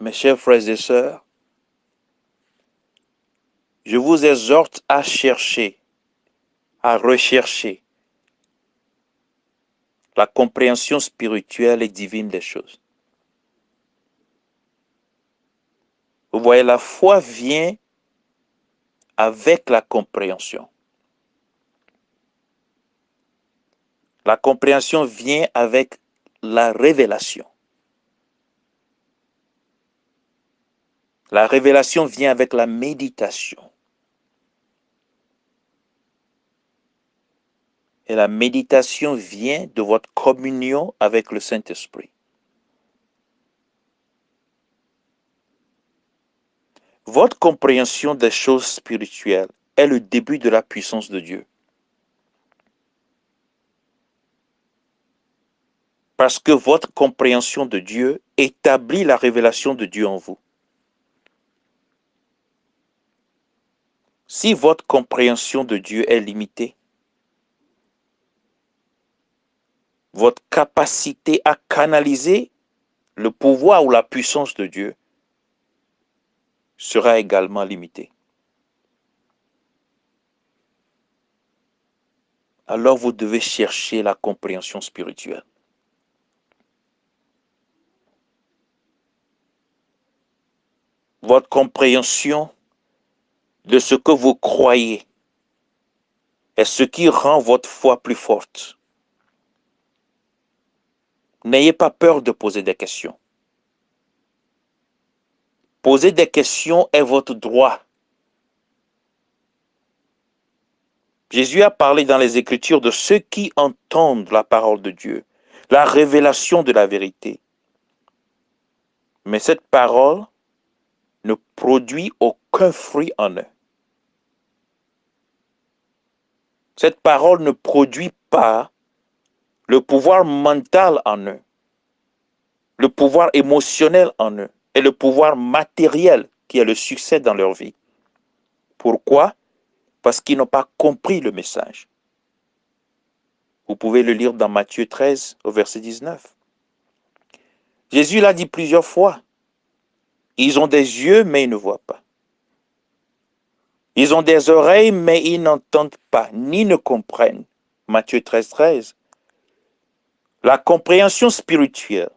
Mes chers frères et sœurs, je vous exhorte à chercher, à rechercher la compréhension spirituelle et divine des choses. Vous voyez, la foi vient avec la compréhension. La compréhension vient avec la révélation. La révélation vient avec la méditation. Et la méditation vient de votre communion avec le Saint-Esprit. Votre compréhension des choses spirituelles est le début de la puissance de Dieu. Parce que votre compréhension de Dieu établit la révélation de Dieu en vous. Si votre compréhension de Dieu est limitée, votre capacité à canaliser le pouvoir ou la puissance de Dieu sera également limitée. Alors vous devez chercher la compréhension spirituelle. Votre compréhension de ce que vous croyez est ce qui rend votre foi plus forte. N'ayez pas peur de poser des questions. Poser des questions est votre droit. Jésus a parlé dans les Écritures de ceux qui entendent la parole de Dieu, la révélation de la vérité. Mais cette parole ne produit aucun fruit en eux. Cette parole ne produit pas le pouvoir mental en eux, le pouvoir émotionnel en eux et le pouvoir matériel qui est le succès dans leur vie. Pourquoi? Parce qu'ils n'ont pas compris le message. Vous pouvez le lire dans Matthieu 13 au verset 19. Jésus l'a dit plusieurs fois. Ils ont des yeux, mais ils ne voient pas. Ils ont des oreilles, mais ils n'entendent pas, ni ne comprennent. Matthieu 13, 13. La compréhension spirituelle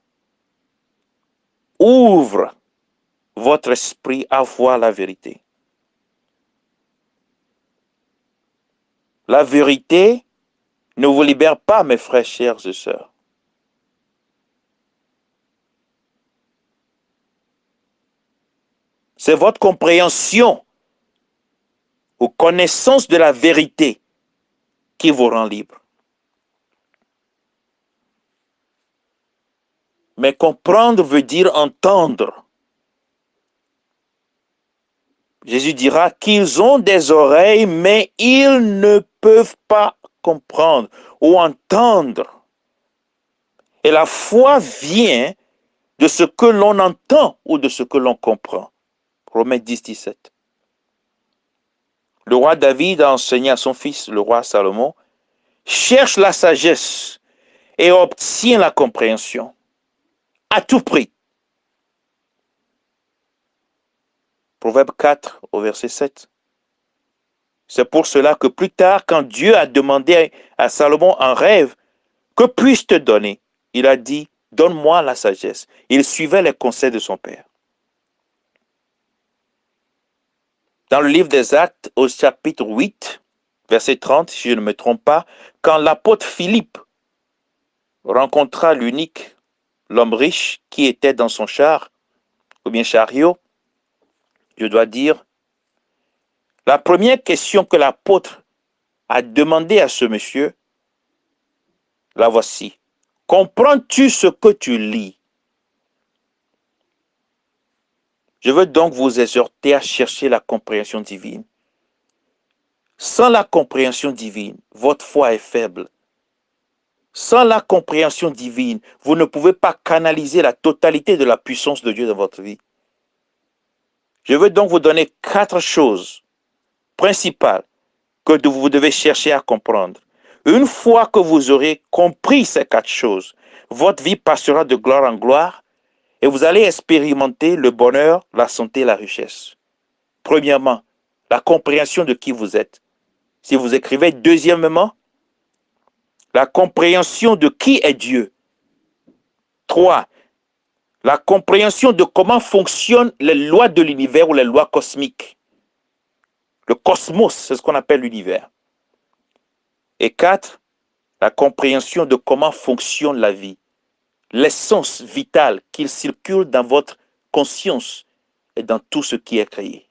ouvre votre esprit à voir la vérité. La vérité ne vous libère pas, mes frères, chers et sœurs. C'est votre compréhension ou connaissance de la vérité qui vous rend libre. Mais comprendre veut dire entendre. Jésus dira qu'ils ont des oreilles, mais ils ne peuvent pas comprendre ou entendre. Et la foi vient de ce que l'on entend ou de ce que l'on comprend. Romains 10, 17. Le roi David a enseigné à son fils, le roi Salomon, cherche la sagesse et obtient la compréhension à tout prix. Proverbe 4 au verset 7. C'est pour cela que plus tard, quand Dieu a demandé à Salomon en rêve, que puis-je te donner? Il a dit, donne-moi la sagesse. Il suivait les conseils de son père. Dans le livre des Actes, au chapitre 8, verset 30, si je ne me trompe pas, quand l'apôtre Philippe rencontra l'eunuque, l'homme riche qui était dans son char, ou bien chariot, je dois dire, la première question que l'apôtre a demandé à ce monsieur, la voici. Comprends-tu ce que tu lis? Je veux donc vous exhorter à chercher la compréhension divine. Sans la compréhension divine, votre foi est faible. Sans la compréhension divine, vous ne pouvez pas canaliser la totalité de la puissance de Dieu dans votre vie. Je veux donc vous donner 4 choses principales que vous devez chercher à comprendre. Une fois que vous aurez compris ces 4 choses, votre vie passera de gloire en gloire et et vous allez expérimenter le bonheur, la santé et la richesse. Premièrement, la compréhension de qui vous êtes. Si vous écrivez deuxièmement, la compréhension de qui est Dieu. 3. La compréhension de comment fonctionnent les lois de l'univers ou les lois cosmiques. Le cosmos, c'est ce qu'on appelle l'univers. Et 4. La compréhension de comment fonctionne la vie. L'essence vitale qui circule dans votre conscience et dans tout ce qui est créé.